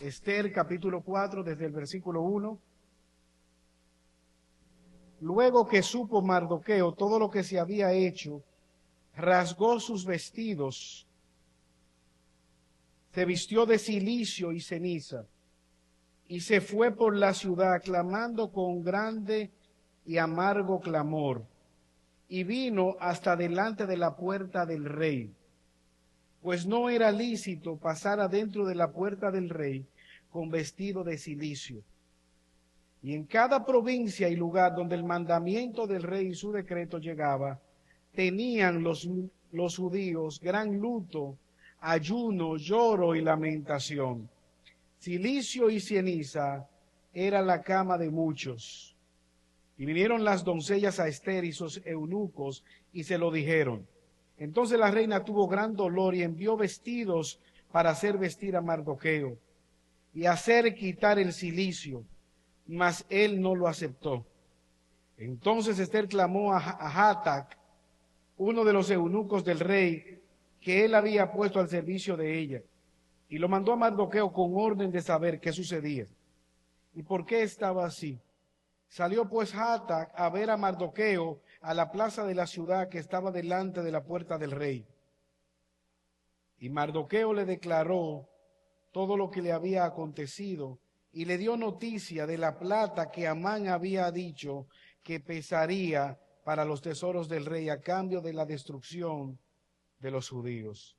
Esther capítulo 4 desde el versículo 1. Luego que supo Mardoqueo todo lo que se había hecho, rasgó sus vestidos, se vistió de cilicio y ceniza, y se fue por la ciudad clamando con grande y amargo clamor, y vino hasta delante de la puerta del rey, pues no era lícito pasar adentro de la puerta del rey con vestido de cilicio. Y en cada provincia y lugar donde el mandamiento del rey y su decreto llegaba, tenían los judíos gran luto, ayuno, lloro y lamentación. Cilicio y ceniza era la cama de muchos. Y vinieron las doncellas a Esther y sus eunucos y se lo dijeron. Entonces la reina tuvo gran dolor y envió vestidos para hacer vestir a Mardoqueo y hacer quitar el cilicio, mas él no lo aceptó. Entonces Esther clamó a Hatac, uno de los eunucos del rey, que él había puesto al servicio de ella, y lo mandó a Mardoqueo con orden de saber qué sucedía y por qué estaba así. Salió pues Hatac a ver a Mardoqueo a la plaza de la ciudad que estaba delante de la puerta del rey. Y Mardoqueo le declaró todo lo que le había acontecido y le dio noticia de la plata que Amán había dicho que pesaría para los tesoros del rey a cambio de la destrucción de los judíos.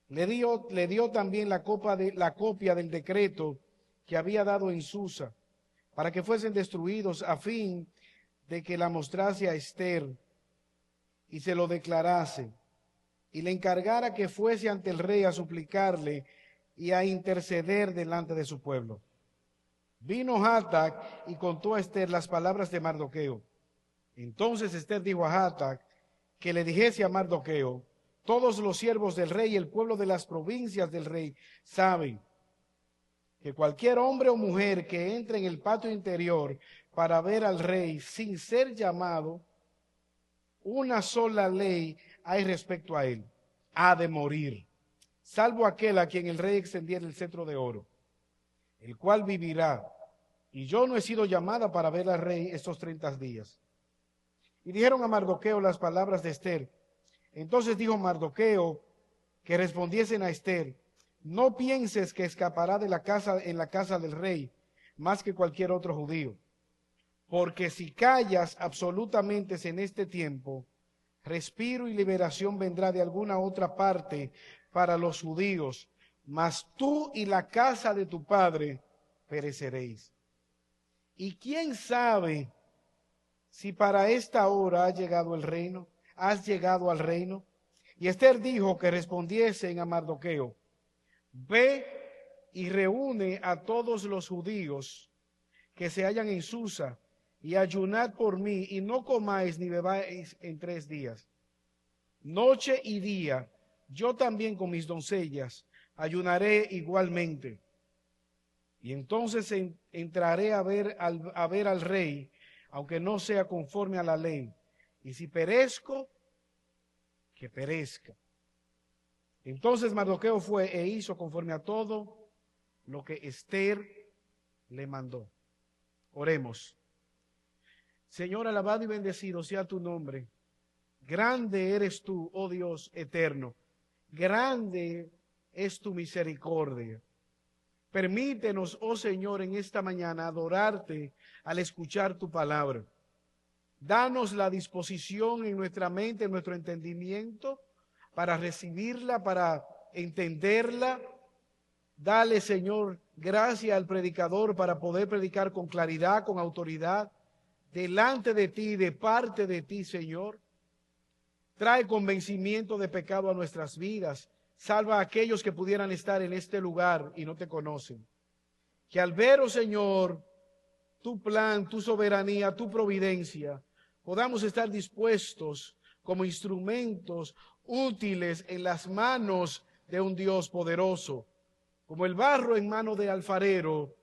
Le dio también la copia del decreto que había dado en Susa, para que fuesen destruidos a fin de que la mostrase a Esther y se lo declarase, y le encargara que fuese ante el rey a suplicarle y a interceder delante de su pueblo. Vino Hatac y contó a Esther las palabras de Mardoqueo. Entonces Esther dijo a Hatac que le dijese a Mardoqueo: todos los siervos del rey y el pueblo de las provincias del rey saben que cualquier hombre o mujer que entre en el patio interior para ver al rey sin ser llamado, una sola ley hay respecto a él: ha de morir, salvo aquel a quien el rey extendiera el cetro de oro, el cual vivirá. Y yo no he sido llamada para ver al rey estos 30 días. Y dijeron a Mardoqueo las palabras de Esther. Entonces dijo Mardoqueo que respondiesen a Esther: no pienses que escapará de la casa en la casa del rey más que cualquier otro judío, porque si callas absolutamente en este tiempo, respiro y liberación vendrá de alguna otra parte para los judíos, mas tú y la casa de tu padre pereceréis. Y quién sabe si para esta hora ha llegado el reino, has llegado al reino. Y Esther dijo que respondiesen a Mardoqueo: ve y reúne a todos los judíos que se hallan en Susa, y ayunad por mí, y no comáis ni bebáis en 3 días. Noche y día, yo también con mis doncellas ayunaré igualmente. Y entonces entraré a ver al rey, aunque no sea conforme a la ley. Y si perezco, que perezca. Entonces Mardoqueo fue e hizo conforme a todo lo que Esther le mandó. Oremos. Señor, alabado y bendecido sea tu nombre. Grande eres tú, oh Dios eterno. Grande es tu misericordia. Permítenos, oh Señor, en esta mañana adorarte al escuchar tu palabra. Danos la disposición en nuestra mente, en nuestro entendimiento, para recibirla, para entenderla. Dale, Señor, gracia al predicador para poder predicar con claridad, con autoridad, delante de ti, de parte de ti, Señor. Trae convencimiento de pecado a nuestras vidas. Salva a aquellos que pudieran estar en este lugar y no te conocen. Que al ver, oh Señor, tu plan, tu soberanía, tu providencia, podamos estar dispuestos como instrumentos útiles en las manos de un Dios poderoso, como el barro en mano de alfarero,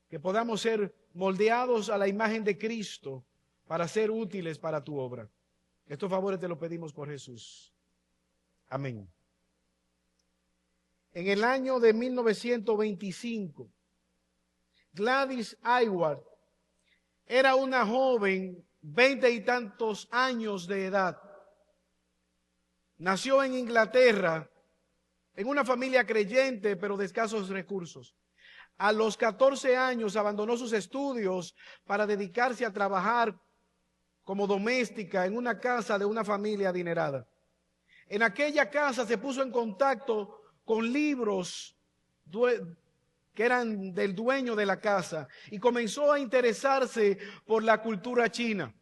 que podamos ser moldeados a la imagen de Cristo para ser útiles para tu obra. Estos favores te los pedimos por Jesús. Amén. en el año de 1925, Gladys Aylward era una joven, 20 y tantos años de edad. Nació en Inglaterra, en una familia creyente, pero de escasos recursos. A los 14 años abandonó sus estudios para dedicarse a trabajar como doméstica en una casa de una familia adinerada. En aquella casa se puso en contacto con libros que eran del dueño de la casa y comenzó a interesarse por la cultura china.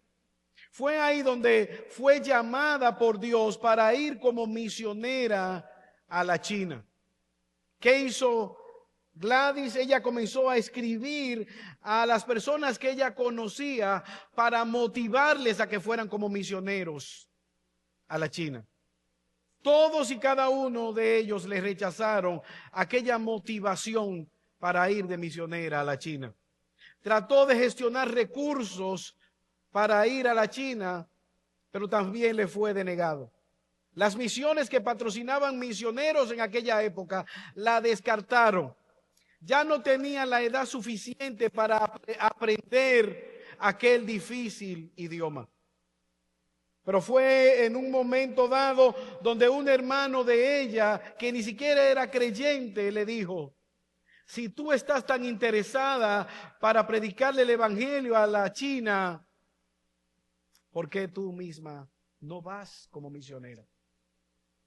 Fue ahí donde fue llamada por Dios para ir como misionera a la China. ¿Qué hizo Gladys? Ella comenzó a escribir a las personas que ella conocía para motivarles a que fueran como misioneros a la China. Todos y cada uno de ellos le rechazaron aquella motivación para ir de misionera a la China. Trató de gestionar recursos para ir a la China, pero también le fue denegado. Las misiones que patrocinaban misioneros en aquella época la descartaron. Ya no tenía la edad suficiente para aprender aquel difícil idioma. Pero fue en un momento dado donde un hermano de ella, que ni siquiera era creyente, le dijo: si tú estás tan interesada para predicarle el evangelio a la China, ¿por qué tú misma no vas como misionera?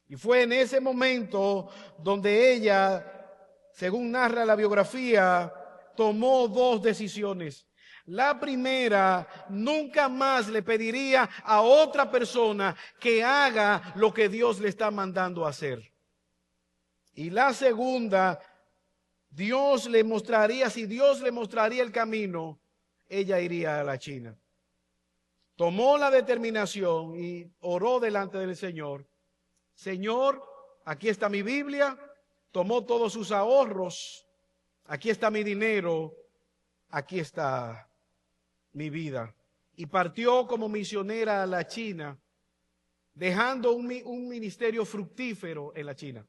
Y fue en ese momento donde ella, según narra la biografía, tomó dos decisiones. La primera, nunca más le pediría a otra persona que haga lo que Dios le está mandando a hacer. Y la segunda, si Dios le mostraría el camino, ella iría a la China. Tomó la determinación y oró delante del Señor. Señor, aquí está mi Biblia. Tomó todos sus ahorros. Aquí está mi dinero. Aquí está mi vida. Y partió como misionera a la China, dejando un ministerio fructífero en la China.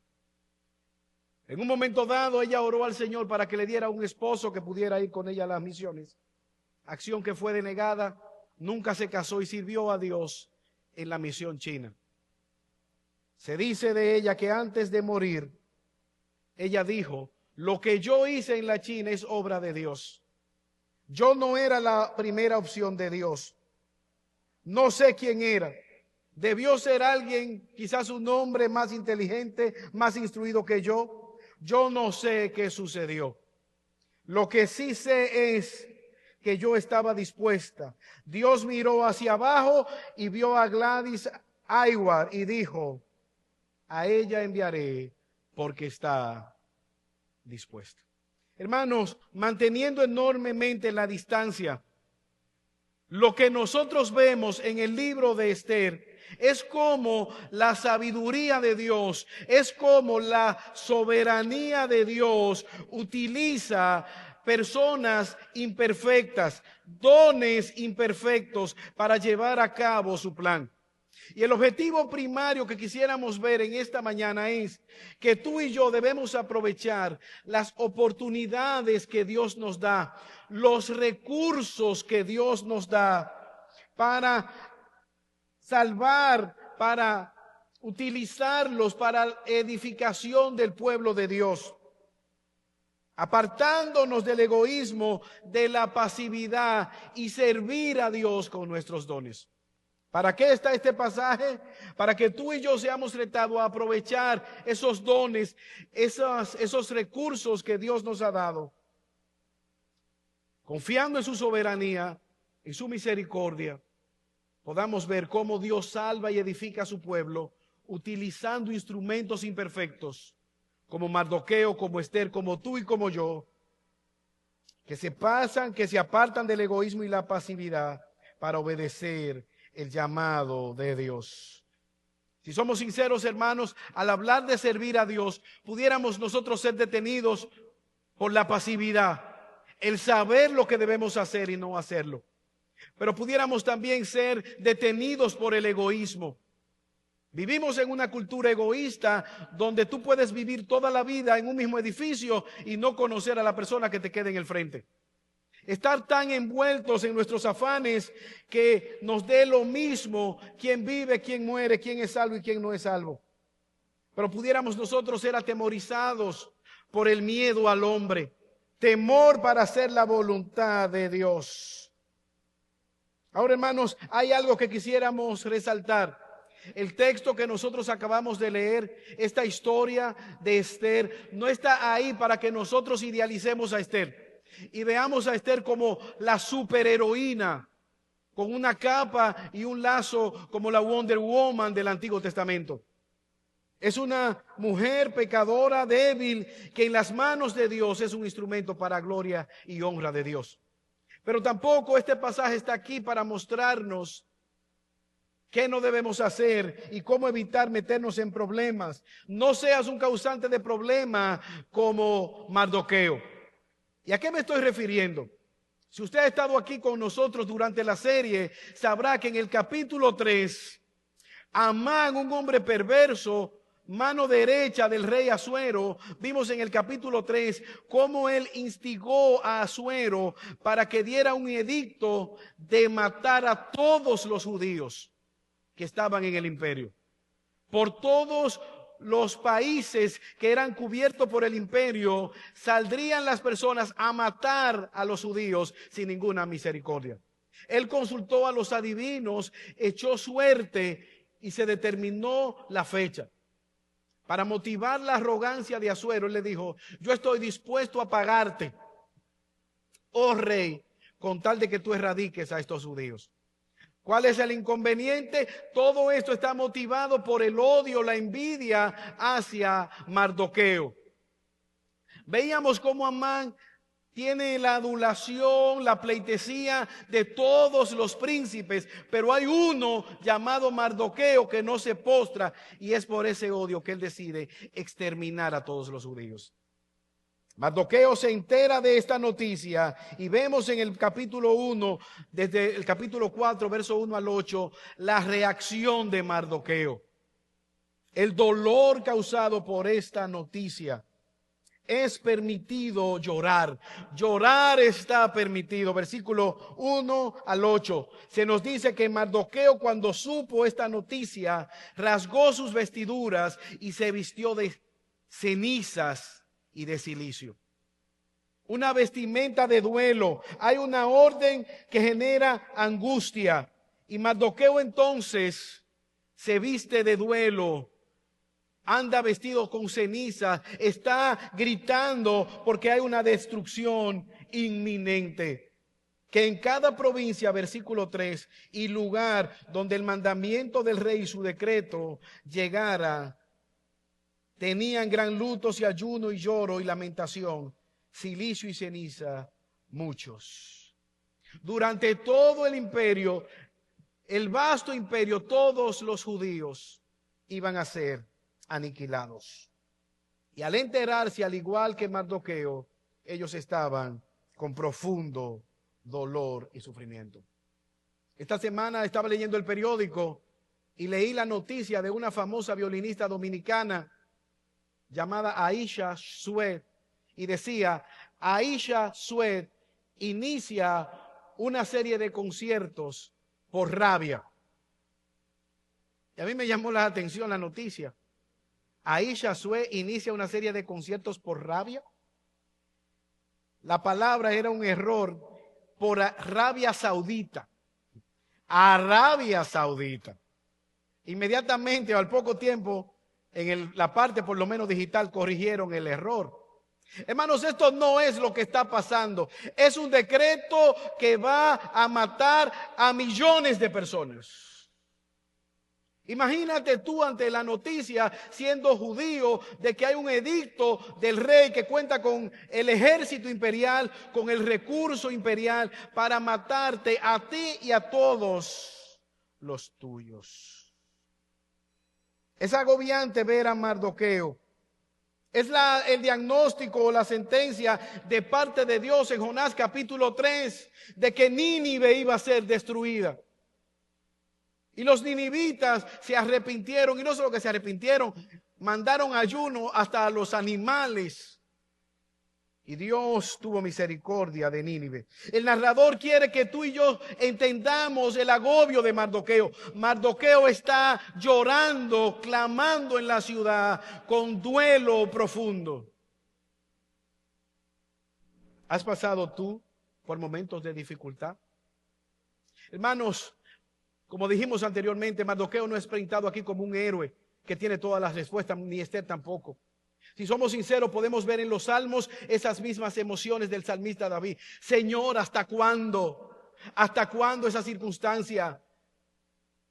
En un momento dado, ella oró al Señor para que le diera un esposo que pudiera ir con ella a las misiones. Acción que fue denegada. Nunca se casó y sirvió a Dios en la misión china. Se dice de ella que antes de morir, ella dijo: lo que yo hice en la China es obra de Dios. Yo no era la primera opción de Dios. No sé quién era. Debió ser alguien, quizás un hombre más inteligente, más instruido que yo. Yo no sé qué sucedió. Lo que sí sé es que yo estaba dispuesta. Dios miró hacia abajo y vio a Gladys Aylward y dijo: a ella enviaré porque está dispuesta. Hermanos, manteniendo enormemente la distancia, lo que nosotros vemos en el libro de Esther es como la sabiduría de Dios, es como la soberanía de Dios utiliza personas imperfectas, dones imperfectos para llevar a cabo su plan. Y el objetivo primario que quisiéramos ver en esta mañana es que tú y yo debemos aprovechar las oportunidades que Dios nos da, los recursos que Dios nos da para salvar, para utilizarlos para edificación del pueblo de Dios. Apartándonos del egoísmo, de la pasividad y servir a Dios con nuestros dones. ¿Para qué está este pasaje? Para que tú y yo seamos retados a aprovechar esos dones, esos recursos que Dios nos ha dado. Confiando en su soberanía, en su misericordia, podamos ver cómo Dios salva y edifica a su pueblo utilizando instrumentos imperfectos, como Mardoqueo, como Esther, como tú y como yo, que se apartan del egoísmo y la pasividad para obedecer el llamado de Dios. Si somos sinceros, hermanos, al hablar de servir a Dios, pudiéramos nosotros ser detenidos por la pasividad, el saber lo que debemos hacer y no hacerlo. Pero pudiéramos también ser detenidos por el egoísmo. Vivimos en una cultura egoísta donde tú puedes vivir toda la vida en un mismo edificio y no conocer a la persona que te queda en el frente. Estar tan envueltos en nuestros afanes que nos dé lo mismo quién vive, quién muere, quién es salvo y quién no es salvo. Pero pudiéramos nosotros ser atemorizados por el miedo al hombre, temor para hacer la voluntad de Dios. Ahora, hermanos, hay algo que quisiéramos resaltar. El texto que nosotros acabamos de leer, esta historia de Esther, no está ahí para que nosotros idealicemos a Esther y veamos a Esther como la superheroína, con una capa y un lazo como la Wonder Woman del Antiguo Testamento. Es una mujer pecadora, débil, que en las manos de Dios es un instrumento para gloria y honra de Dios. Pero tampoco este pasaje está aquí para mostrarnos qué no debemos hacer y cómo evitar meternos en problemas. No seas un causante de problema como Mardoqueo. ¿Y a qué me estoy refiriendo? Si usted ha estado aquí con nosotros durante la serie, sabrá que en el capítulo 3, Amán, un hombre perverso, mano derecha del rey Asuero, vimos en el capítulo 3 cómo él instigó a Asuero para que diera un edicto de matar a todos los judíos que estaban en el imperio. Por todos los países que eran cubiertos por el imperio, saldrían las personas a matar a los judíos sin ninguna misericordia. Él consultó a los adivinos, echó suerte y se determinó la fecha. Para motivar la arrogancia de Asuero, él le dijo: yo estoy dispuesto a pagarte, oh rey, con tal de que tú erradiques a estos judíos. ¿Cuál es el inconveniente? Todo esto está motivado por el odio, la envidia hacia Mardoqueo. Veíamos cómo Amán tiene la adulación, la pleitesía de todos los príncipes, pero hay uno llamado Mardoqueo que no se postra, y es por ese odio que él decide exterminar a todos los judíos. Mardoqueo se entera de esta noticia y vemos en el capítulo 1, desde el capítulo 4, verso 1 al 8, la reacción de Mardoqueo. El dolor causado por esta noticia. Es permitido llorar. Llorar está permitido. Versículo 1 al 8. Se nos dice que Mardoqueo, cuando supo esta noticia, rasgó sus vestiduras y se vistió de cenizas y de cilicio. Una vestimenta de duelo. Hay una orden que genera angustia. Y Mardoqueo entonces se viste de duelo. Anda vestido con ceniza, está gritando porque hay una destrucción inminente. Que en cada provincia, versículo 3, y lugar donde el mandamiento del rey y su decreto llegara, tenían gran lutos y ayuno y lloro y lamentación, cilicio y ceniza, muchos. Durante todo el imperio, el vasto imperio, todos los judíos iban a ser aniquilados. Y al enterarse, al igual que Mardoqueo, ellos estaban con profundo dolor y sufrimiento. Esta semana estaba leyendo el periódico y leí la noticia de una famosa violinista dominicana llamada Aisha Sued, y decía: Aisha Sued inicia una serie de conciertos por rabia. Y a mí me llamó la atención la noticia. Aisha Sued inicia una serie de conciertos por rabia. La palabra era un error, por Arabia Saudita. Arabia Saudita. Inmediatamente o al poco tiempo, la parte por lo menos digital, corrigieron el error. Hermanos, esto no es lo que está pasando. Es un decreto que va a matar a millones de personas. Imagínate tú ante la noticia, siendo judío, de que hay un edicto del rey que cuenta con el ejército imperial, con el recurso imperial para matarte a ti y a todos los tuyos. Es agobiante ver a Mardoqueo. Es el diagnóstico o la sentencia de parte de Dios en Jonás capítulo 3 de que Nínive iba a ser destruida. Y los ninivitas se arrepintieron, y no solo que se arrepintieron, mandaron ayuno hasta a los animales. Y Dios tuvo misericordia de Nínive. El narrador quiere que tú y yo entendamos el agobio de Mardoqueo. Mardoqueo está llorando, clamando en la ciudad con duelo profundo. ¿Has pasado tú por momentos de dificultad? Hermanos, como dijimos anteriormente, Mardoqueo no es pintado aquí como un héroe que tiene todas las respuestas, ni Esther tampoco. Si somos sinceros, podemos ver en los salmos esas mismas emociones del salmista David. Señor, ¿hasta cuándo? ¿Hasta cuándo esa circunstancia?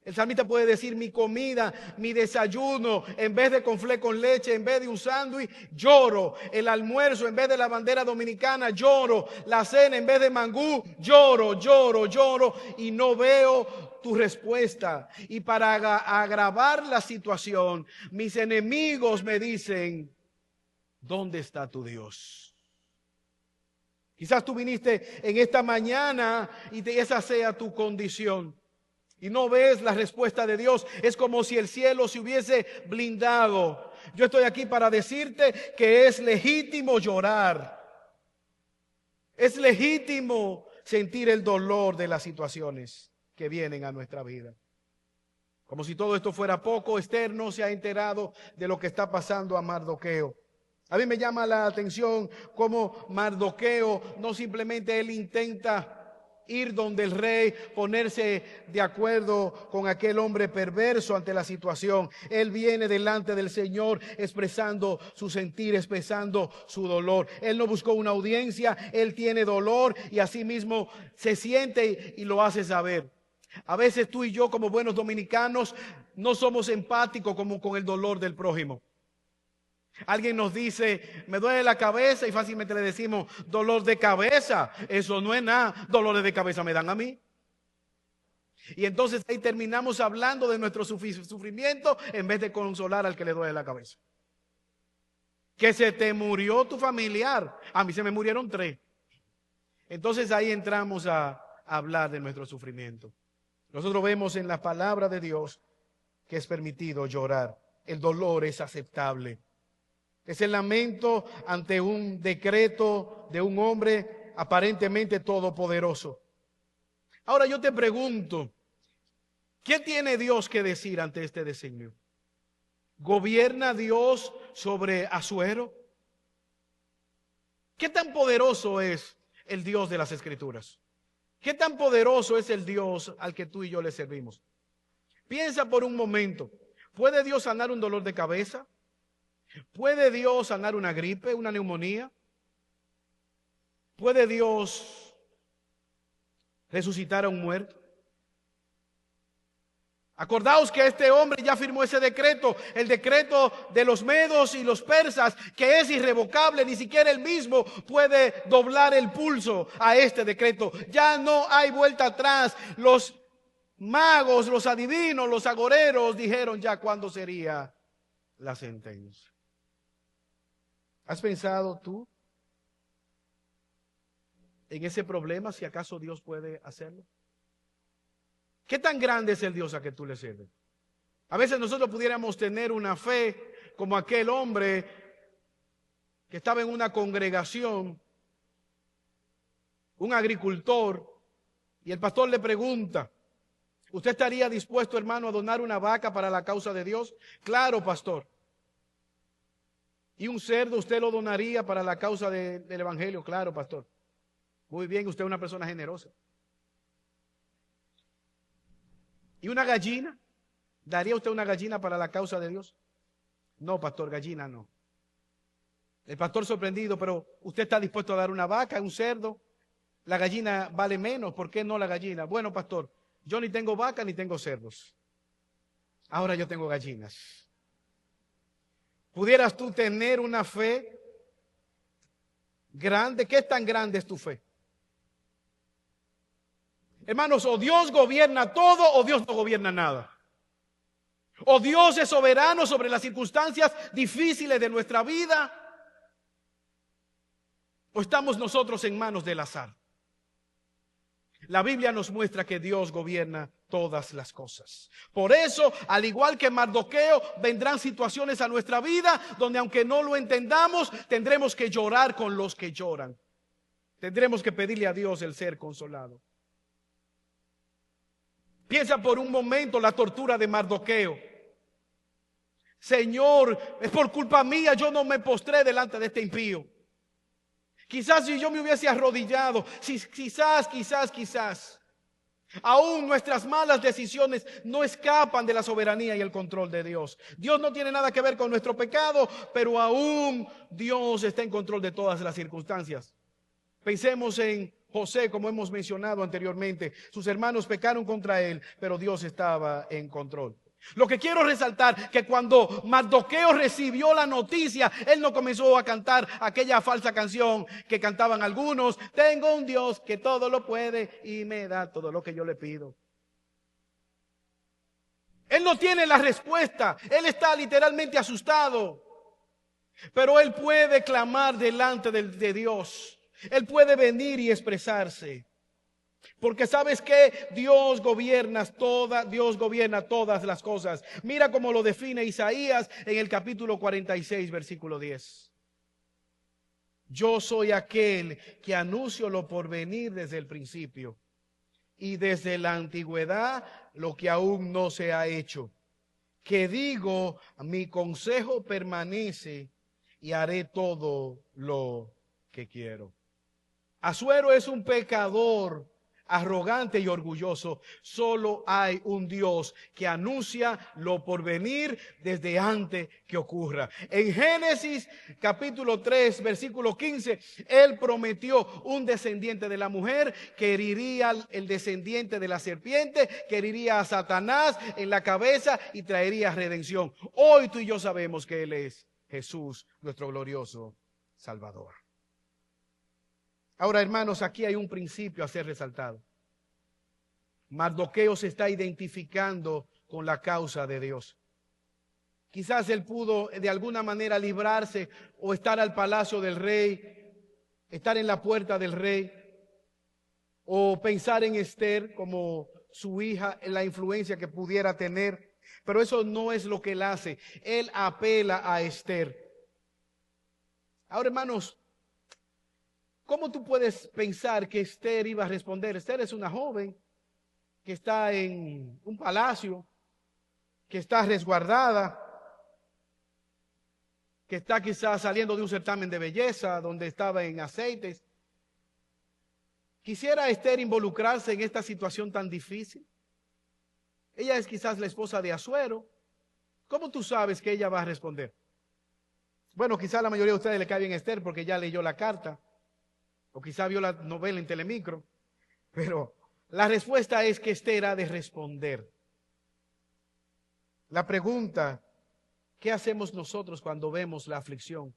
El salmista puede decir: mi comida, mi desayuno, en vez de conflé con leche, en vez de un sándwich, lloro. El almuerzo, en vez de la bandera dominicana, lloro. La cena, en vez de mangú, lloro, lloro, lloro. Y no veo tu respuesta. Y para agravar la situación, mis enemigos me dicen: ¿dónde está tu Dios? Quizás tú viniste en esta mañana y esa sea tu condición. Y no ves la respuesta de Dios. Es como si el cielo se hubiese blindado. Yo estoy aquí para decirte que es legítimo llorar. Es legítimo sentir el dolor de las situaciones que vienen a nuestra vida. Como si todo esto fuera poco, Esther no se ha enterado de lo que está pasando a Mardoqueo. A mí me llama la atención cómo Mardoqueo no simplemente él intenta ir donde el rey, ponerse de acuerdo con aquel hombre perverso ante la situación. Él viene delante del Señor expresando su sentir, expresando su dolor. Él no buscó una audiencia, él tiene dolor y así mismo se siente y lo hace saber. A veces tú y yo, como buenos dominicanos, no somos empáticos como con el dolor del prójimo. Alguien nos dice: me duele la cabeza, y fácilmente le decimos: dolor de cabeza. Eso no es nada, dolores de cabeza me dan a mí. Y entonces ahí terminamos hablando de nuestro sufrimiento en vez de consolar al que le duele la cabeza. Que se te murió tu familiar. A mí se me murieron 3. Entonces ahí entramos a hablar de nuestro sufrimiento. Nosotros vemos en la palabra de Dios que es permitido llorar. El dolor es aceptable. Es el lamento ante un decreto de un hombre aparentemente todopoderoso. Ahora yo te pregunto, ¿qué tiene Dios que decir ante este designio? ¿Gobierna Dios sobre Asuero? ¿Qué tan poderoso es el Dios de las Escrituras? ¿Qué tan poderoso es el Dios al que tú y yo le servimos? Piensa por un momento, ¿puede Dios sanar un dolor de cabeza? ¿Puede Dios sanar una gripe, una neumonía? ¿Puede Dios resucitar a un muerto? Acordaos que este hombre ya firmó ese decreto, el decreto de los medos y los persas, que es irrevocable. Ni siquiera él mismo puede doblar el pulso a este decreto. Ya no hay vuelta atrás. Los magos, los adivinos, los agoreros dijeron ya cuándo sería la sentencia. ¿Has pensado tú en ese problema, si acaso Dios puede hacerlo? ¿Qué tan grande es el Dios a que tú le sirves? A veces nosotros pudiéramos tener una fe como aquel hombre que estaba en una congregación, un agricultor, y el pastor le pregunta: ¿usted estaría dispuesto, hermano, a donar una vaca para la causa de Dios? Claro, pastor. ¿Y un cerdo usted lo donaría para la causa del evangelio? Claro, pastor. Muy bien, usted es una persona generosa. ¿Y una gallina? ¿Daría usted una gallina para la causa de Dios? No, pastor, gallina no. El pastor sorprendido: pero usted está dispuesto a dar una vaca, un cerdo. La gallina vale menos, ¿por qué no la gallina? Bueno, pastor, yo ni tengo vaca ni tengo cerdos. Ahora yo tengo gallinas. ¿Pudieras tú tener una fe grande? ¿Qué tan grande es tu fe? Hermanos, o Dios gobierna todo o Dios no gobierna nada. O Dios es soberano sobre las circunstancias difíciles de nuestra vida, o estamos nosotros en manos del azar. La Biblia nos muestra que Dios gobierna todas las cosas. Por eso, al igual que Mardoqueo, vendrán situaciones a nuestra vida donde, aunque no lo entendamos, tendremos que llorar con los que lloran. Tendremos que pedirle a Dios el ser consolado. Piensa por un momento la tortura de Mardoqueo. Señor, es por culpa mía, yo no me postré delante de este impío. Quizás si yo me hubiese arrodillado, quizás, aún nuestras malas decisiones no escapan de la soberanía y el control de Dios. Dios no tiene nada que ver con nuestro pecado, pero aún Dios está en control de todas las circunstancias. Pensemos en José, como hemos mencionado anteriormente. Sus hermanos pecaron contra él, pero Dios estaba en control. Lo que quiero resaltar, que cuando Mardoqueo recibió la noticia, él no comenzó a cantar aquella falsa canción que cantaban algunos: tengo un Dios que todo lo puede y me da todo lo que yo le pido. Él no tiene la respuesta, él está literalmente asustado, pero él puede clamar delante de Dios. Él puede venir y expresarse. Porque sabes que Dios gobierna todas las cosas. Mira cómo lo define Isaías en el capítulo 46, versículo 10. Yo soy aquel que anuncio lo por venir desde el principio, y desde la antigüedad lo que aún no se ha hecho. Que digo, mi consejo permanece y haré todo lo que quiero. Asuero es un pecador arrogante y orgulloso. Solo hay un Dios que anuncia lo por venir desde antes que ocurra. En Génesis capítulo 3 versículo 15, Él prometió un descendiente de la mujer que heriría el descendiente de la serpiente, que heriría a Satanás en la cabeza y traería redención. Hoy tú y yo sabemos que Él es Jesús, nuestro glorioso Salvador. Ahora, hermanos, aquí hay un principio a ser resaltado. Mardoqueo se está identificando con la causa de Dios. Quizás él pudo de alguna manera librarse o estar al palacio del rey, estar en la puerta del rey, o pensar en Esther como su hija, en la influencia que pudiera tener. Pero eso no es lo que él hace. Él apela a Esther. Ahora, hermanos, ¿cómo tú puedes pensar que Esther iba a responder? Esther es una joven que está en un palacio, que está resguardada, que está quizás saliendo de un certamen de belleza donde estaba en aceites. ¿Quisiera Esther involucrarse en esta situación tan difícil? Ella es quizás la esposa de Asuero. ¿Cómo tú sabes que ella va a responder? Bueno, quizás la mayoría de ustedes le cae bien a Esther porque ya leyó la carta, o quizá vio la novela en Telemicro, pero la respuesta es que Esther ha de responder. La pregunta: ¿qué hacemos nosotros cuando vemos la aflicción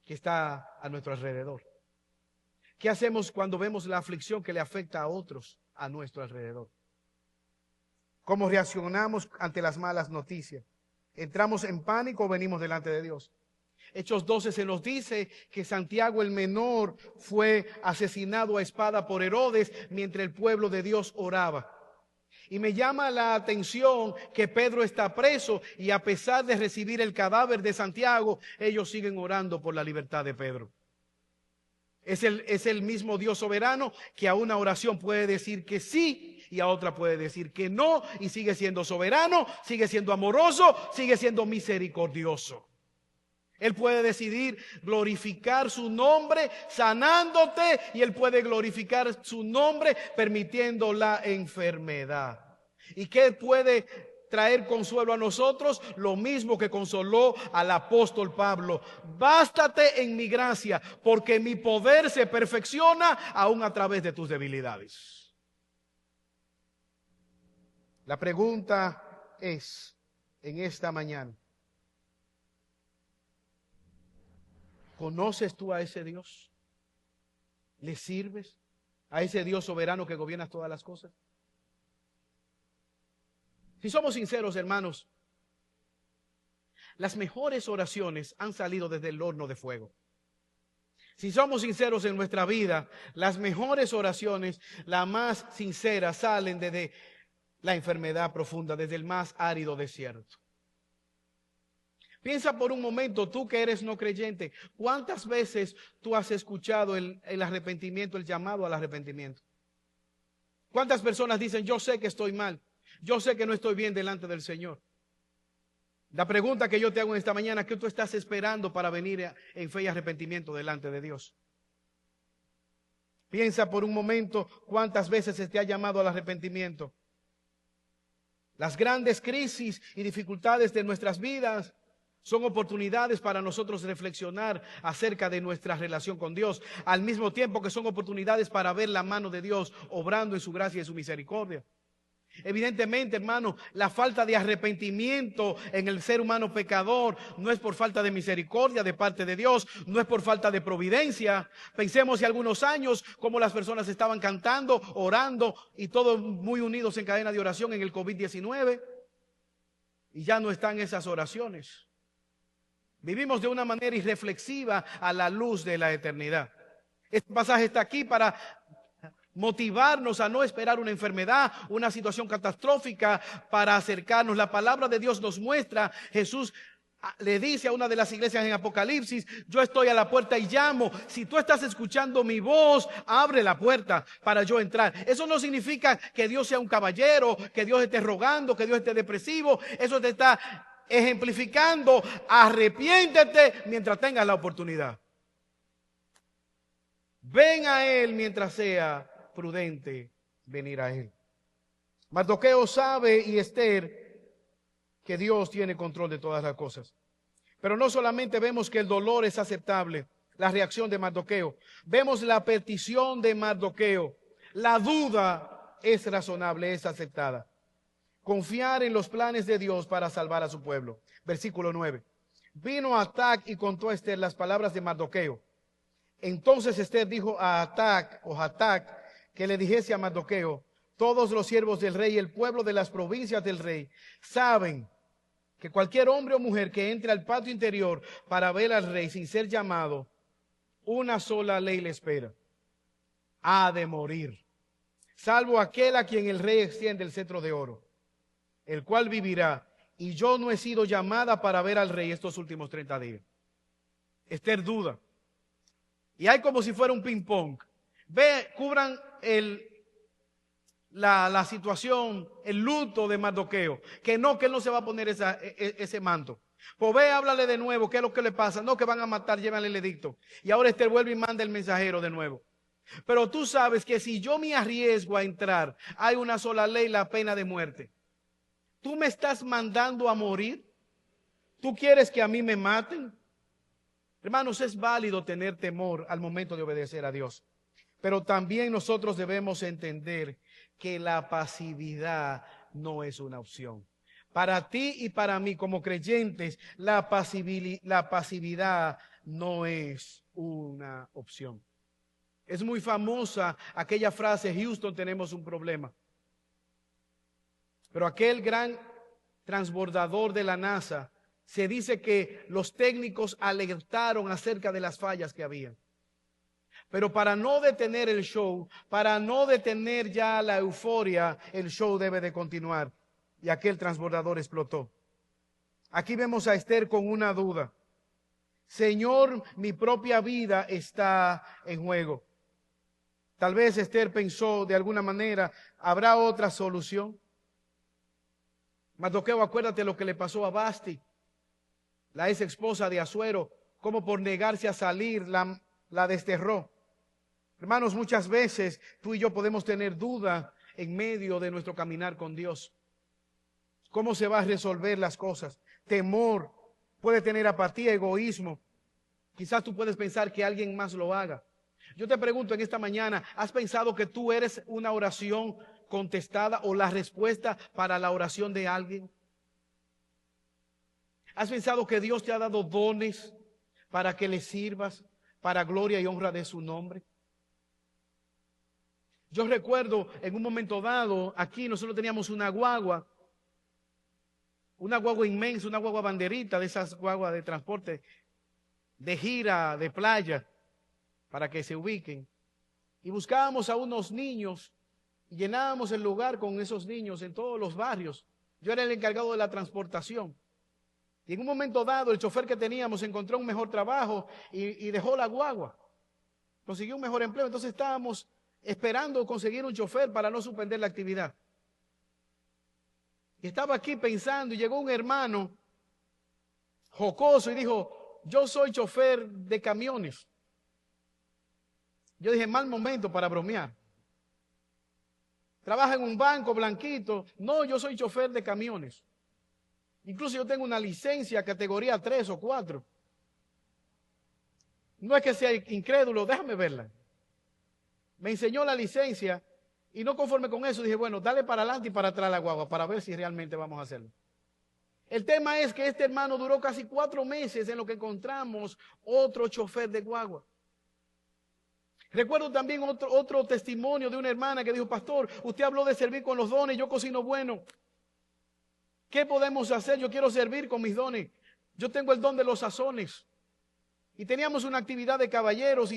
que está a nuestro alrededor? ¿Qué hacemos cuando vemos la aflicción que le afecta a otros a nuestro alrededor? ¿Cómo reaccionamos ante las malas noticias? ¿Entramos en pánico o venimos delante de Dios? Hechos 12 se nos dice que Santiago el menor fue asesinado a espada por Herodes mientras el pueblo de Dios oraba. Y me llama la atención que Pedro está preso y a pesar de recibir el cadáver de Santiago, ellos siguen orando por la libertad de Pedro. Es el mismo Dios soberano que a una oración puede decir que sí y a otra puede decir que no, y sigue siendo soberano, sigue siendo amoroso, sigue siendo misericordioso. Él puede decidir glorificar su nombre sanándote, y Él puede glorificar su nombre permitiendo la enfermedad. ¿Y qué puede traer consuelo a nosotros? Lo mismo que consoló al apóstol Pablo: bástate en mi gracia, porque mi poder se perfecciona aún a través de tus debilidades. La pregunta es, en esta mañana, ¿conoces tú a ese Dios? ¿Le sirves a ese Dios soberano que gobierna todas las cosas? Si somos sinceros, hermanos, las mejores oraciones han salido desde el horno de fuego. Si somos sinceros en nuestra vida, las mejores oraciones, las más sinceras, salen desde la enfermedad profunda, desde el más árido desierto. Piensa por un momento, tú que eres no creyente, ¿cuántas veces tú has escuchado el arrepentimiento, el llamado al arrepentimiento? ¿Cuántas personas dicen, yo sé que estoy mal, yo sé que no estoy bien delante del Señor? La pregunta que yo te hago en esta mañana, ¿qué tú estás esperando para venir en fe y arrepentimiento delante de Dios? Piensa por un momento cuántas veces se te ha llamado al arrepentimiento. Las grandes crisis y dificultades de nuestras vidas son oportunidades para nosotros reflexionar acerca de nuestra relación con Dios, al mismo tiempo que son oportunidades para ver la mano de Dios obrando en su gracia y su misericordia. Evidentemente, hermano, la falta de arrepentimiento en el ser humano pecador no es por falta de misericordia de parte de Dios, no es por falta de providencia. Pensemos si algunos años como las personas estaban cantando, orando y todos muy unidos en cadena de oración en el COVID-19 y ya no están esas oraciones. Vivimos de una manera irreflexiva a la luz de la eternidad. Este pasaje está aquí para motivarnos a no esperar una enfermedad, una situación catastrófica para acercarnos. La palabra de Dios nos muestra, Jesús le dice a una de las iglesias en Apocalipsis, yo estoy a la puerta y llamo. Si tú estás escuchando mi voz, abre la puerta para yo entrar. Eso no significa que Dios sea un caballero, que Dios esté rogando, que Dios esté depresivo. Eso te está ejemplificando, arrepiéntete mientras tengas la oportunidad. Ven a Él mientras sea prudente venir a Él. Mardoqueo sabe y Esther que Dios tiene control de todas las cosas. Pero no solamente vemos que el dolor es aceptable, la reacción de Mardoqueo, vemos la petición de Mardoqueo. La duda es razonable, es aceptada. Confiar en los planes de Dios para salvar a su pueblo. Versículo 9. Vino Atac y contó a Esther las palabras de Mardoqueo. Entonces Esther dijo a Atac que le dijese a Mardoqueo, todos los siervos del rey y el pueblo de las provincias del rey saben que cualquier hombre o mujer que entre al patio interior para ver al rey sin ser llamado, una sola ley le espera: ha de morir, salvo aquel a quien el rey extiende el cetro de oro, el cual vivirá, y yo no he sido llamada para ver al rey estos últimos 30 días. Esther duda. Y hay como si fuera un ping pong. Cubran la situación, el luto de Mardoqueo. Que él no se va a poner ese manto. Pues ve, háblale de nuevo, ¿qué es lo que le pasa? No, que van a matar, llévale el edicto. Y ahora Esther vuelve y manda el mensajero de nuevo. Pero tú sabes que si yo me arriesgo a entrar, hay una sola ley, la pena de muerte. ¿Tú me estás mandando a morir? ¿Tú quieres que a mí me maten? Hermanos, es válido tener temor al momento de obedecer a Dios. Pero también nosotros debemos entender que la pasividad no es una opción. Para ti y para mí como creyentes, la pasividad no es una opción. Es muy famosa aquella frase, Houston, tenemos un problema. Pero aquel gran transbordador de la NASA, se dice que los técnicos alertaron acerca de las fallas que había. Pero para no detener el show, para no detener ya la euforia, el show debe de continuar. Y aquel transbordador explotó. Aquí vemos a Esther con una duda. Señor, mi propia vida está en juego. Tal vez Esther pensó de alguna manera, ¿habrá otra solución? Mardoqueo, acuérdate lo que le pasó a Vasti, la ex esposa de Asuero, como por negarse a salir la desterró. Hermanos, muchas veces tú y yo podemos tener duda en medio de nuestro caminar con Dios. ¿Cómo se va a resolver las cosas? Temor, puede tener apatía, egoísmo. Quizás tú puedes pensar que alguien más lo haga. Yo te pregunto en esta mañana, ¿has pensado que tú eres una oración contestada o la respuesta para la oración de alguien? ¿Has pensado que Dios te ha dado dones para que le sirvas para gloria y honra de su nombre? Yo recuerdo en un momento dado, aquí nosotros teníamos una guagua inmensa, una guagua banderita, de esas guaguas de transporte, de gira, de playa. para que se ubiquen. Y buscábamos a unos niños y llenábamos el lugar con esos niños en todos los barrios. Yo era el encargado de la transportación. Y en un momento dado, el chofer que teníamos encontró un mejor trabajo y dejó la guagua. Consiguió un mejor empleo. Entonces estábamos esperando conseguir un chofer para no suspender la actividad. Y estaba aquí pensando y llegó un hermano jocoso y dijo, yo soy chofer de camiones. Yo dije, mal momento para bromear. Trabaja en un banco blanquito. No, yo soy chofer de camiones. Incluso yo tengo una licencia categoría 3 o 4. No es que sea incrédulo, déjame verla. Me enseñó la licencia y no conforme con eso dije, bueno, dale para adelante y para atrás la guagua para ver si realmente vamos a hacerlo. El tema es que este hermano duró casi 4 meses en lo que encontramos otro chofer de guagua. Recuerdo también otro testimonio de una hermana que dijo, pastor, usted habló de servir con los dones, yo cocino bueno. ¿Qué podemos hacer? Yo quiero servir con mis dones. Yo tengo el don de los sazones. Y teníamos una actividad de caballeros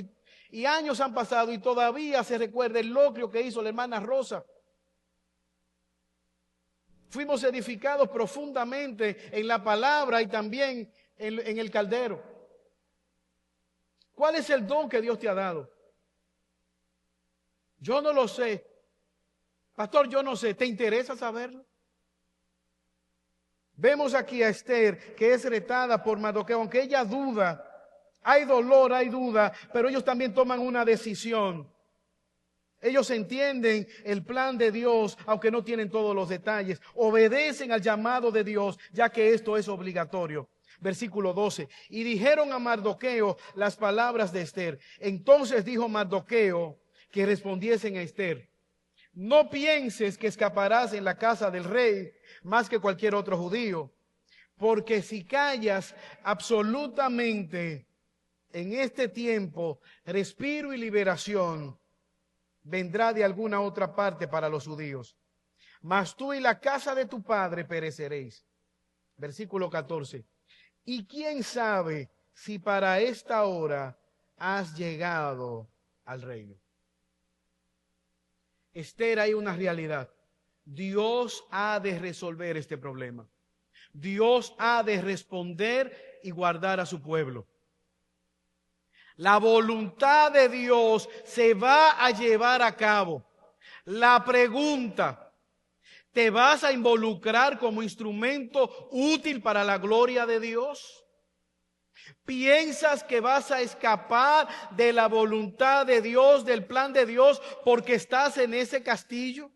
y años han pasado y todavía se recuerda el locrio que hizo la hermana Rosa. Fuimos edificados profundamente en la palabra y también en el caldero. ¿Cuál es el don que Dios te ha dado? Yo no lo sé. Pastor, yo no sé. ¿Te interesa saberlo? Vemos aquí a Esther que es retada por Mardoqueo, aunque ella duda, hay dolor, hay duda, pero ellos también toman una decisión. Ellos entienden el plan de Dios, aunque no tienen todos los detalles. Obedecen al llamado de Dios, ya que esto es obligatorio. Versículo 12. Y dijeron a Mardoqueo las palabras de Esther. Entonces dijo Mardoqueo que respondiesen a Esther. No pienses que escaparás en la casa del rey más que cualquier otro judío, porque si callas absolutamente en este tiempo, respiro y liberación vendrá de alguna otra parte para los judíos. Mas tú y la casa de tu padre pereceréis. Versículo 14. Y quién sabe si para esta hora has llegado al reino. Esther, hay una realidad. Dios ha de resolver este problema. Dios ha de responder y guardar a su pueblo. La voluntad de Dios se va a llevar a cabo. La pregunta, ¿te vas a involucrar como instrumento útil para la gloria de Dios? ¿Piensas que vas a escapar de la voluntad de Dios, del plan de Dios, porque estás en ese castillo?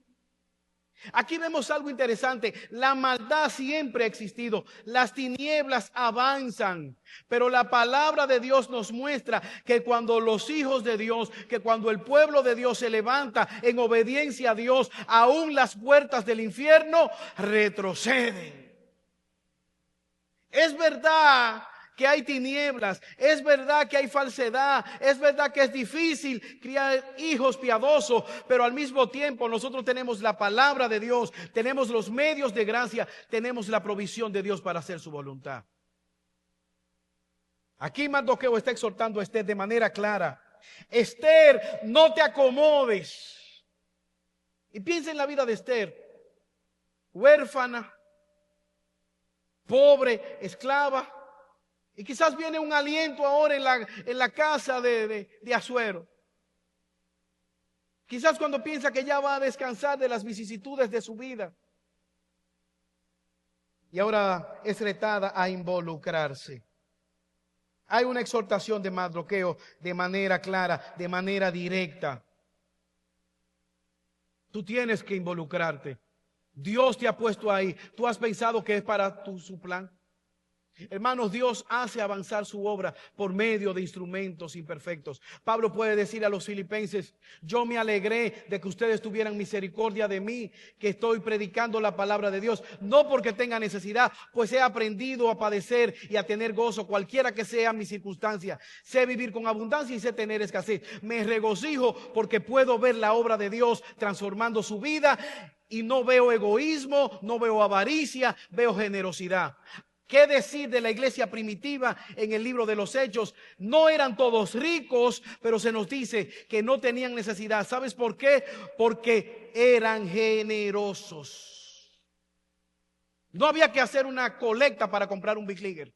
Aquí vemos algo interesante. La maldad siempre ha existido. Las tinieblas avanzan. Pero la palabra de Dios nos muestra que cuando los hijos de Dios, que cuando el pueblo de Dios se levanta en obediencia a Dios, aún las puertas del infierno retroceden. Es verdad que hay tinieblas, es verdad que hay falsedad, es verdad que es difícil criar hijos piadosos, pero al mismo tiempo nosotros tenemos la palabra de Dios, tenemos los medios de gracia, tenemos la provisión de Dios para hacer su voluntad. Aquí Mardoqueo está exhortando a Esther de manera clara. Esther, no te acomodes. Y piensa en la vida de Esther, huérfana, pobre, esclava. Y quizás viene un aliento ahora en la casa de Asuero. Quizás cuando piensa que ya va a descansar de las vicisitudes de su vida. Y ahora es retada a involucrarse. Hay una exhortación de Mardoqueo de manera clara, de manera directa. Tú tienes que involucrarte. Dios te ha puesto ahí. ¿Tú has pensado que es para su plan? Hermanos, Dios hace avanzar su obra por medio de instrumentos imperfectos. Pablo puede decir a los filipenses, yo me alegré de que ustedes tuvieran misericordia de mí, que estoy predicando la palabra de Dios, no porque tenga necesidad, pues he aprendido a padecer y a tener gozo, cualquiera que sea mi circunstancia. Sé vivir con abundancia y sé tener escasez. Me regocijo porque puedo ver la obra de Dios transformando su vida y no veo egoísmo, no veo avaricia, veo generosidad. ¿Qué decir de la iglesia primitiva en el libro de los Hechos? No eran todos ricos, pero se nos dice que no tenían necesidad. ¿Sabes por qué? Porque eran generosos. No había que hacer una colecta para comprar un Big Leaguer.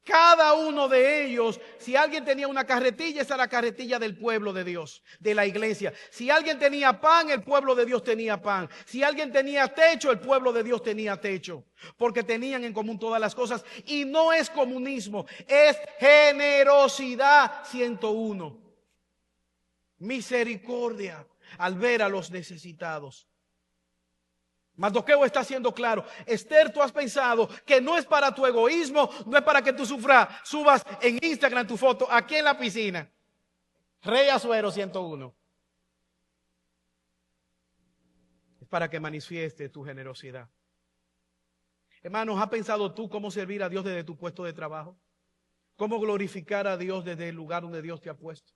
Cada uno de ellos, si alguien tenía una carretilla, esa era la carretilla del pueblo de Dios, de la iglesia. Si alguien tenía pan, el pueblo de Dios tenía pan. Si alguien tenía techo, el pueblo de Dios tenía techo. Porque tenían en común todas las cosas. Y no es comunismo, es generosidad 101. Misericordia al ver a los necesitados. Mardoqueo está siendo claro. Esther, tú has pensado que no es para tu egoísmo, no es para que tú subas en Instagram tu foto aquí en la piscina. Rey Asuero 101. Es para que manifieste tu generosidad. Hermanos, ¿has pensado tú cómo servir a Dios desde tu puesto de trabajo? ¿Cómo glorificar a Dios desde el lugar donde Dios te ha puesto?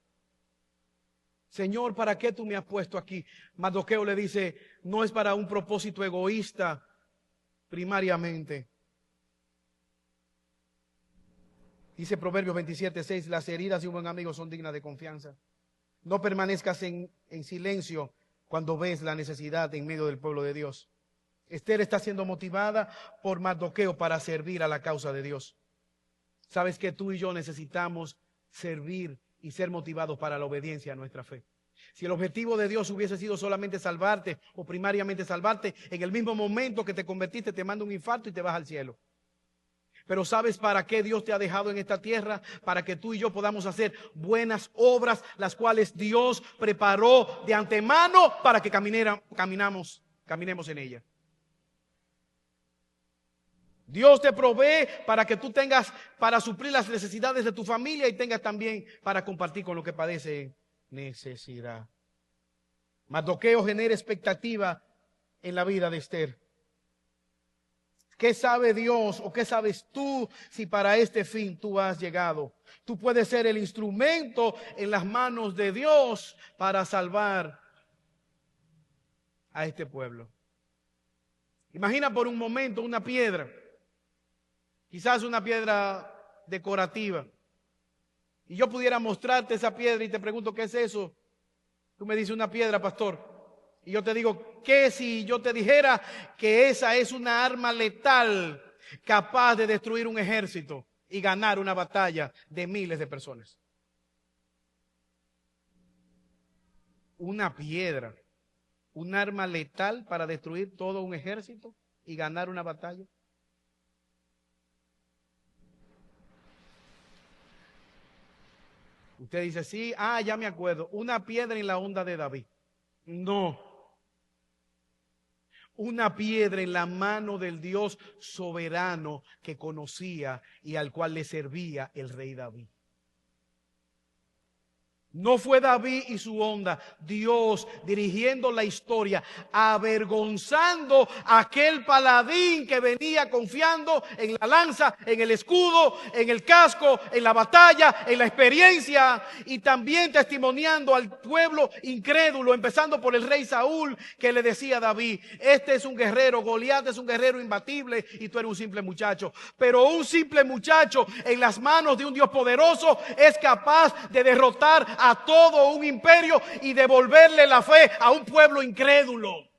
Señor, ¿para qué tú me has puesto aquí? Mardoqueo le dice, no es para un propósito egoísta primariamente. Dice Proverbios 27:6, las heridas de un buen amigo son dignas de confianza. No permanezcas en silencio cuando ves la necesidad en medio del pueblo de Dios. Esther está siendo motivada por Mardoqueo para servir a la causa de Dios. Sabes que tú y yo necesitamos servir y ser motivados para la obediencia a nuestra fe. Si el objetivo de Dios hubiese sido solamente salvarte o primariamente salvarte, en el mismo momento que te convertiste te manda un infarto y te vas al cielo. Pero ¿sabes para qué Dios te ha dejado en esta tierra? Para que tú y yo podamos hacer buenas obras, las cuales Dios preparó de antemano para que caminemos en ella. Dios te provee para que tú tengas para suplir las necesidades de tu familia y tengas también para compartir con los que padecen necesidad. Mardoqueo genera expectativa en la vida de Esther. ¿Qué sabe Dios o qué sabes tú si para este fin tú has llegado? Tú puedes ser el instrumento en las manos de Dios para salvar a este pueblo. Imagina por un momento una piedra. Quizás una piedra decorativa. Y yo pudiera mostrarte esa piedra y te pregunto, ¿qué es eso? Tú me dices una piedra, pastor. Y yo te digo, ¿qué si yo te dijera que esa es una arma letal capaz de destruir un ejército y ganar una batalla de miles de personas? Una piedra, un arma letal para destruir todo un ejército y ganar una batalla. Usted dice, sí, ya me acuerdo, una piedra en la onda de David. No. Una piedra en la mano del Dios soberano que conocía y al cual le servía el rey David. No fue David y su onda, Dios dirigiendo la historia, avergonzando a aquel paladín que venía confiando en la lanza, en el escudo, en el casco, en la batalla, en la experiencia, y también testimoniando al pueblo incrédulo, empezando por el rey Saúl, que le decía a David, este es un guerrero, Goliat es un guerrero imbatible y tú eres un simple muchacho. Pero un simple muchacho en las manos de un Dios poderoso es capaz de derrotar a todo un imperio y devolverle la fe a un pueblo incrédulo.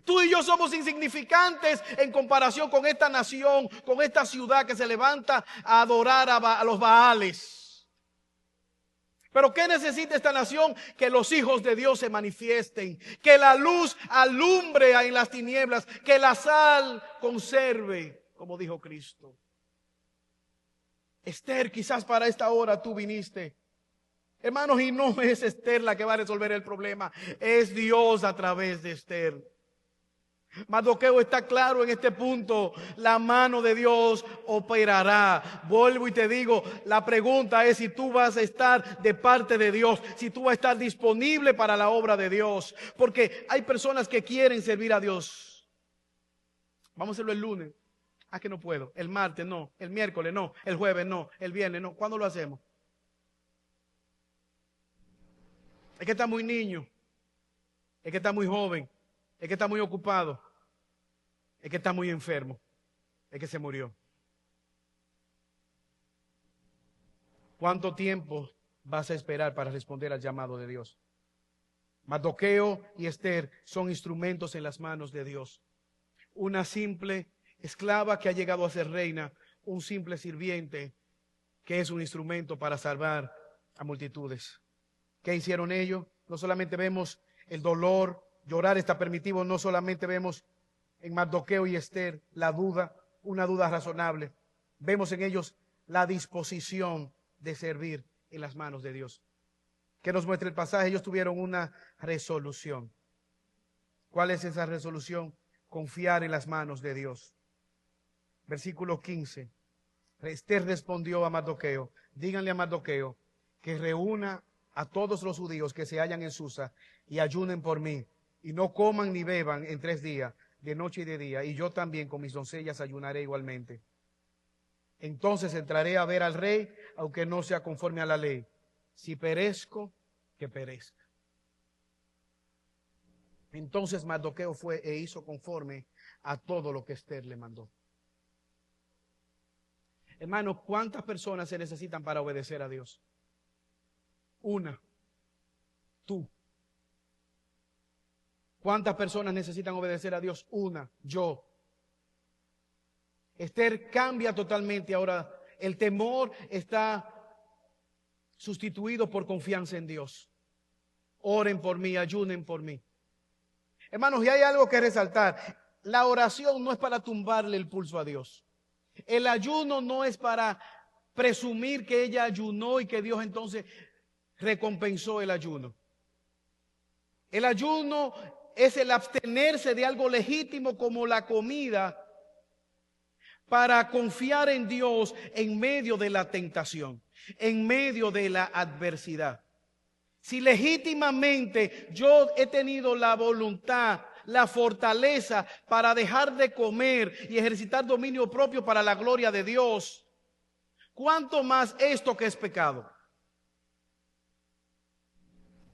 Tú y yo somos insignificantes en comparación con esta nación, con esta ciudad que se levanta a adorar a los Baales. Pero ¿qué necesita esta nación? Que los hijos de Dios se manifiesten, que la luz alumbre en las tinieblas, que la sal conserve, como dijo Cristo. Esther, quizás para esta hora tú viniste. Hermanos, y no es Esther la que va a resolver el problema, es Dios a través de Esther. Mardoqueo está claro en este punto, la mano de Dios operará. Vuelvo y te digo, la pregunta es si tú vas a estar de parte de Dios, si tú vas a estar disponible para la obra de Dios. Porque hay personas que quieren servir a Dios. Vamos a hacerlo el lunes. Que no puedo. El martes no, el miércoles no, el jueves no, el viernes no. ¿Cuándo lo hacemos? Es que está muy niño, es que está muy joven, es que está muy ocupado, Es que está muy enfermo. Es que se murió. ¿Cuánto tiempo vas a esperar para responder al llamado de Dios? Mardoqueo y Esther son instrumentos en las manos de Dios. Una simple esclava que ha llegado a ser reina, un simple sirviente que es un instrumento para salvar a multitudes. ¿Qué hicieron ellos? No solamente vemos el dolor, llorar está permitido, no solamente vemos en Mardoqueo y Esther la duda, una duda razonable. Vemos en ellos la disposición de servir en las manos de Dios. ¿Qué nos muestra el pasaje? Ellos tuvieron una resolución. ¿Cuál es esa resolución? Confiar en las manos de Dios. Versículo 15. Esther respondió a Mardoqueo: díganle a Mardoqueo que reúna a todos los judíos que se hallan en Susa y ayunen por mí, y no coman ni beban en 3 días, de noche y de día, y yo también con mis doncellas ayunaré igualmente. Entonces entraré a ver al rey, aunque no sea conforme a la ley. Si perezco, que perezca. Entonces Mardoqueo fue e hizo conforme a todo lo que Esther le mandó. Hermanos, ¿cuántas personas se necesitan para obedecer a Dios? Una. Tú. ¿Cuántas personas necesitan obedecer a Dios? Una. Yo. Esther cambia totalmente ahora. El temor está sustituido por confianza en Dios. Oren por mí, ayunen por mí. Hermanos, y hay algo que resaltar. La oración no es para tumbarle el pulso a Dios. El ayuno no es para presumir que ella ayunó y que Dios entonces recompensó el ayuno. El ayuno es el abstenerse de algo legítimo como la comida para confiar en Dios en medio de la tentación, en medio de la adversidad. Si legítimamente yo he tenido la voluntad, la fortaleza para dejar de comer y ejercitar dominio propio para la gloria de Dios, ¿cuánto más esto que es pecado?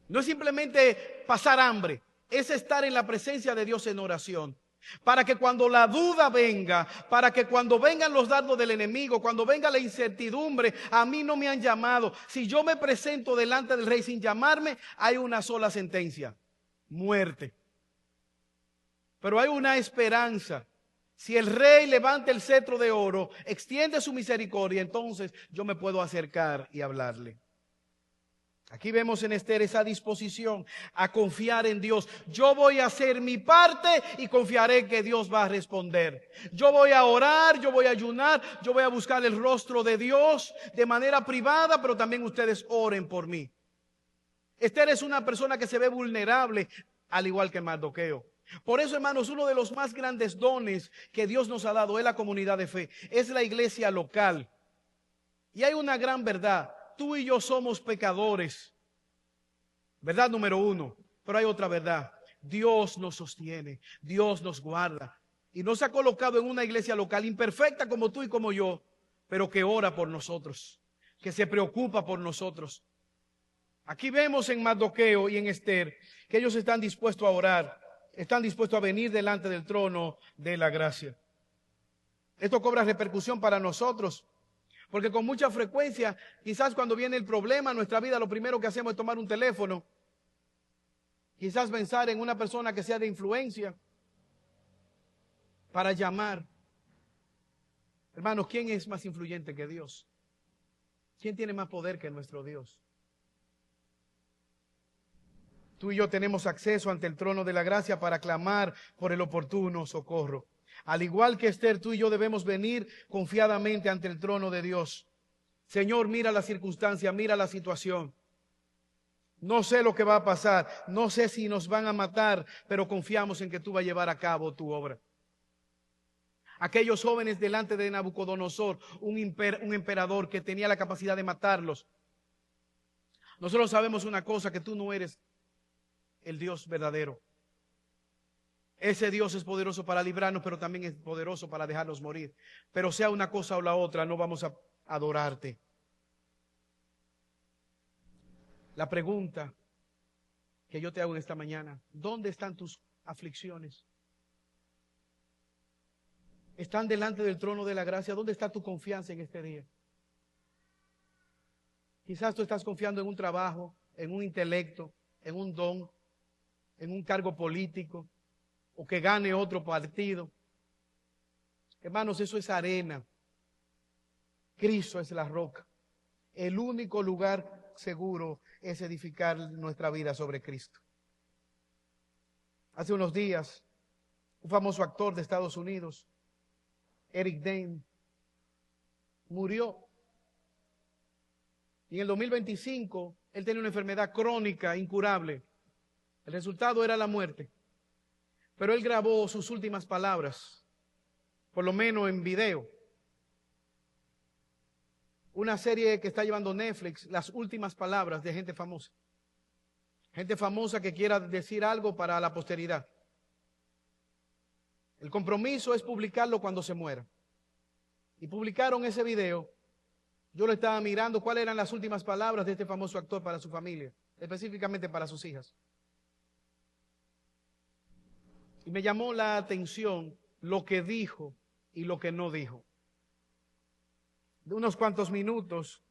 No es simplemente pasar hambre, es estar en la presencia de Dios en oración. Para que cuando la duda venga, para que cuando vengan los dardos del enemigo, cuando venga la incertidumbre, a mí no me han llamado. Si yo me presento delante del rey sin llamarme, hay una sola sentencia: muerte. Pero hay una esperanza. Si el rey levanta el cetro de oro, extiende su misericordia, entonces yo me puedo acercar y hablarle. Aquí vemos en Esther esa disposición a confiar en Dios. Yo voy a hacer mi parte y confiaré que Dios va a responder. Yo voy a orar, yo voy a ayunar, yo voy a buscar el rostro de Dios de manera privada, pero también ustedes oren por mí. Esther es una persona que se ve vulnerable, al igual que Mardoqueo. Por eso, hermanos, uno de los más grandes dones que Dios nos ha dado es la comunidad de fe, es la iglesia local. Y hay una gran verdad: tú y yo somos pecadores. Verdad número 1. Pero hay otra verdad: Dios nos sostiene, Dios nos guarda. Y nos ha colocado en una iglesia local imperfecta como tú y como yo, pero que ora por nosotros, que se preocupa por nosotros. Aquí vemos en Mardoqueo y en Esther que ellos están dispuestos a orar, están dispuestos a venir delante del trono de la gracia. Esto cobra repercusión para nosotros, porque con mucha frecuencia, quizás cuando viene el problema en nuestra vida, lo primero que hacemos es tomar un teléfono, quizás pensar en una persona que sea de influencia para llamar. Hermanos, ¿quién es más influyente que Dios? ¿Quién tiene más poder que nuestro Dios? Tú y yo tenemos acceso ante el trono de la gracia para clamar por el oportuno socorro. Al igual que Esther, tú y yo debemos venir confiadamente ante el trono de Dios. Señor, mira la circunstancia, mira la situación. No sé lo que va a pasar, no sé si nos van a matar, pero confiamos en que tú vas a llevar a cabo tu obra. Aquellos jóvenes delante de Nabucodonosor, un emperador que tenía la capacidad de matarlos. Nosotros sabemos una cosa: que tú no eres el Dios verdadero. Ese Dios es poderoso para librarnos, pero también es poderoso para dejarnos morir. Pero sea una cosa o la otra, no vamos a adorarte. La pregunta que yo te hago en esta mañana: ¿dónde están tus aflicciones? están delante del trono de la gracia. ¿Dónde está tu confianza en este día? Quizás tú estás confiando en un trabajo, en un intelecto, en un don, en un cargo político, o que gane otro partido. Hermanos, eso es arena. Cristo es la roca. El único lugar seguro es edificar nuestra vida sobre Cristo. Hace unos días, un famoso actor de Estados Unidos, Eric Dane, murió. Y en el 2025, él tenía una enfermedad crónica, incurable. El resultado era la muerte. Pero él grabó sus últimas palabras, por lo menos en video. Una serie que está llevando Netflix, las últimas palabras de gente famosa. Gente famosa que quiera decir algo para la posteridad. El compromiso es publicarlo cuando se muera. Y publicaron ese video. Yo lo estaba mirando cuáles eran las últimas palabras de este famoso actor para su familia, específicamente para sus hijas. Y me llamó la atención lo que dijo y lo que no dijo. De unos cuantos minutos,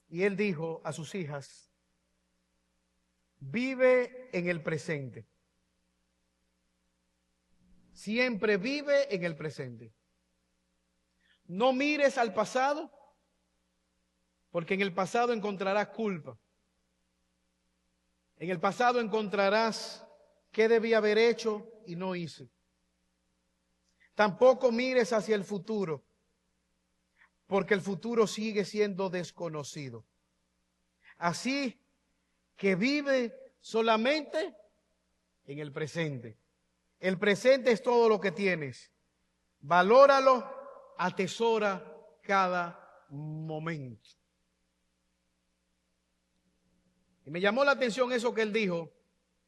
y él dijo a sus hijas: vive en el presente. Siempre vive en el presente. No mires al pasado, porque en el pasado encontrarás culpa. En el pasado encontrarás qué debía haber hecho y no hice. Tampoco mires hacia el futuro, porque el futuro sigue siendo desconocido. Así que vive solamente en el presente. El presente es todo lo que tienes. Valóralo, atesora cada momento. Y me llamó la atención eso que él dijo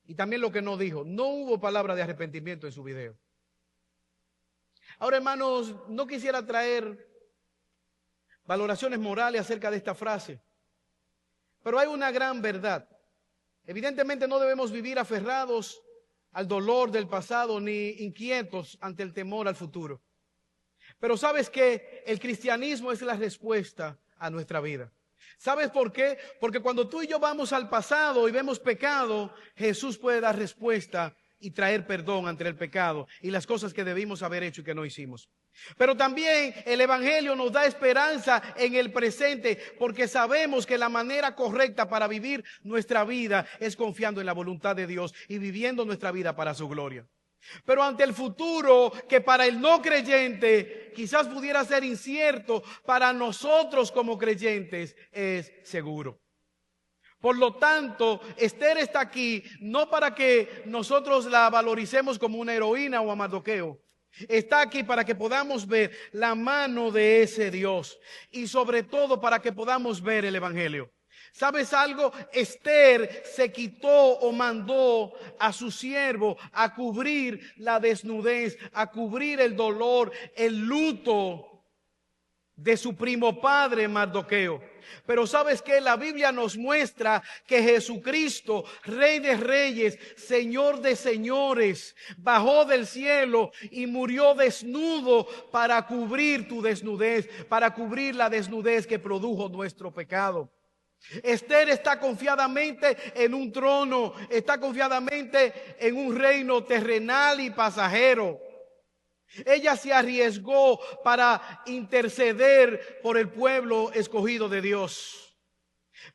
y también lo que no dijo. No hubo palabra de arrepentimiento en su video. Ahora, hermanos, no quisiera traer valoraciones morales acerca de esta frase, pero hay una gran verdad. Evidentemente no debemos vivir aferrados al dolor del pasado ni inquietos ante el temor al futuro. Pero sabes que el cristianismo es la respuesta a nuestra vida. ¿Sabes por qué? Porque cuando tú y yo vamos al pasado y vemos pecado, Jesús puede dar respuesta y traer perdón ante el pecado y las cosas que debimos haber hecho y que no hicimos. Pero también el Evangelio nos da esperanza en el presente, porque sabemos que la manera correcta para vivir nuestra vida es confiando en la voluntad de Dios y viviendo nuestra vida para su gloria. Pero ante el futuro, que para el no creyente quizás pudiera ser incierto, para nosotros como creyentes es seguro. Por lo tanto, Esther está aquí no para que nosotros la valoricemos como una heroína o a Mardoqueo. Está aquí para que podamos ver la mano de ese Dios y sobre todo para que podamos ver el Evangelio. ¿Sabes algo? Esther se quitó o mandó a su siervo a cubrir la desnudez, a cubrir el dolor, el luto de su primo padre Mardoqueo. Pero ¿sabes qué? La Biblia nos muestra que Jesucristo, Rey de Reyes, Señor de Señores, bajó del cielo y murió desnudo para cubrir tu desnudez, para cubrir la desnudez que produjo nuestro pecado. Esther está confiadamente en un trono, está confiadamente en un reino terrenal y pasajero. Ella se arriesgó para interceder por el pueblo escogido de Dios.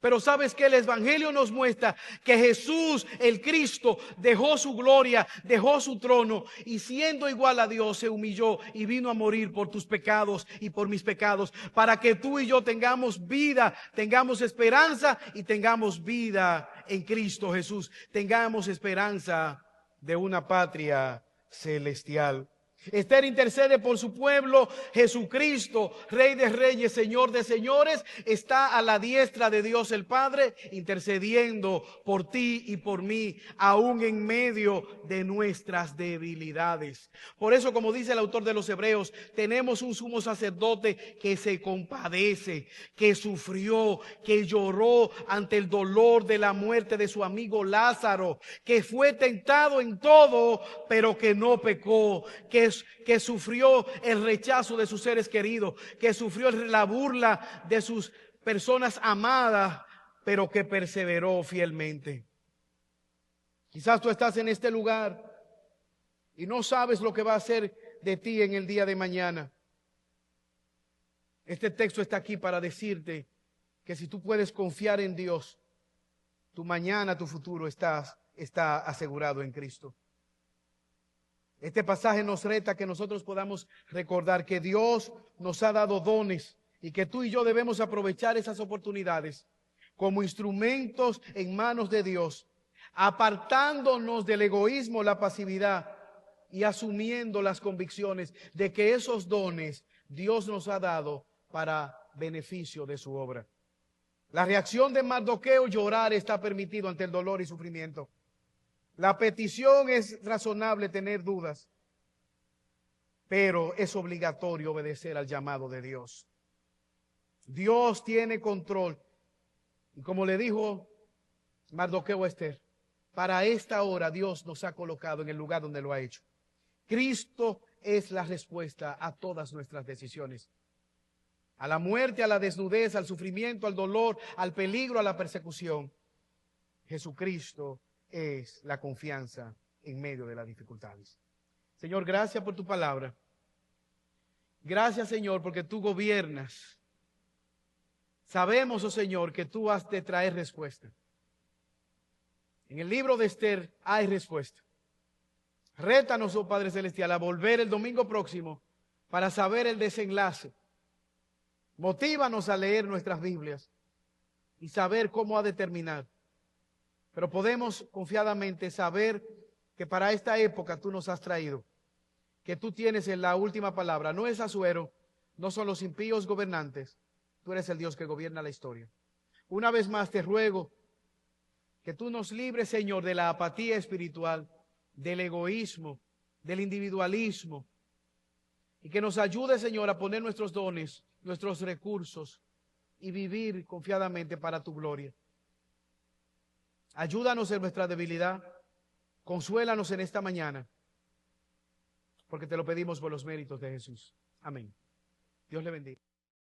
Pero ¿sabes qué? El Evangelio nos muestra que Jesús, el Cristo, dejó su gloria, dejó su trono y siendo igual a Dios se humilló y vino a morir por tus pecados y por mis pecados, para que tú y yo tengamos vida, tengamos esperanza y tengamos vida en Cristo Jesús, tengamos esperanza de una patria celestial. Esther intercede por su pueblo. Jesucristo, Rey de Reyes, Señor de Señores, está a la diestra de Dios el Padre, intercediendo por ti y por mí, aún en medio de nuestras debilidades. Por eso, como dice el autor de los Hebreos, tenemos un sumo sacerdote que se compadece, que sufrió, que lloró ante el dolor de la muerte de su amigo Lázaro, que fue tentado en todo, pero que no pecó, que que sufrió el rechazo de sus seres queridos, que sufrió la burla de sus personas amadas, pero que perseveró fielmente. Quizás tú estás en este lugar y no sabes lo que va a hacer de ti en el día de mañana. Este texto está aquí para decirte que si tú puedes confiar en Dios, tu mañana, tu futuro está asegurado en Cristo. Este pasaje nos reta a que nosotros podamos recordar que Dios nos ha dado dones y que tú y yo debemos aprovechar esas oportunidades como instrumentos en manos de Dios, apartándonos del egoísmo, la pasividad y asumiendo las convicciones de que esos dones Dios nos ha dado para beneficio de su obra. La reacción de Mardoqueo, llorar, está permitido ante el dolor y sufrimiento. La petición es razonable tener dudas, pero es obligatorio obedecer al llamado de Dios. Dios tiene control. Y como le dijo Mardoqueo a Esther, para esta hora Dios nos ha colocado en el lugar donde lo ha hecho. Cristo es la respuesta a todas nuestras decisiones. A la muerte, a la desnudez, al sufrimiento, al dolor, al peligro, a la persecución. Jesucristo es la confianza en medio de las dificultades. Señor, gracias por tu palabra. Gracias, Señor, porque tú gobiernas. Sabemos, oh Señor, que tú has de traer respuesta. En el libro de Esther hay respuesta. Rétanos, oh Padre Celestial, a volver el domingo próximo para saber el desenlace. Motívanos a leer nuestras Biblias y saber cómo ha de terminar. Pero podemos confiadamente saber que para esta época tú nos has traído, que tú tienes en la última palabra. No es Asuero, no son los impíos gobernantes, tú eres el Dios que gobierna la historia. Una vez más te ruego que tú nos libres, Señor, de la apatía espiritual, del egoísmo, del individualismo, y que nos ayude, Señor, a poner nuestros dones, nuestros recursos y vivir confiadamente para tu gloria. Ayúdanos en nuestra debilidad, consuélanos en esta mañana, porque te lo pedimos por los méritos de Jesús. Amén. Dios le bendiga.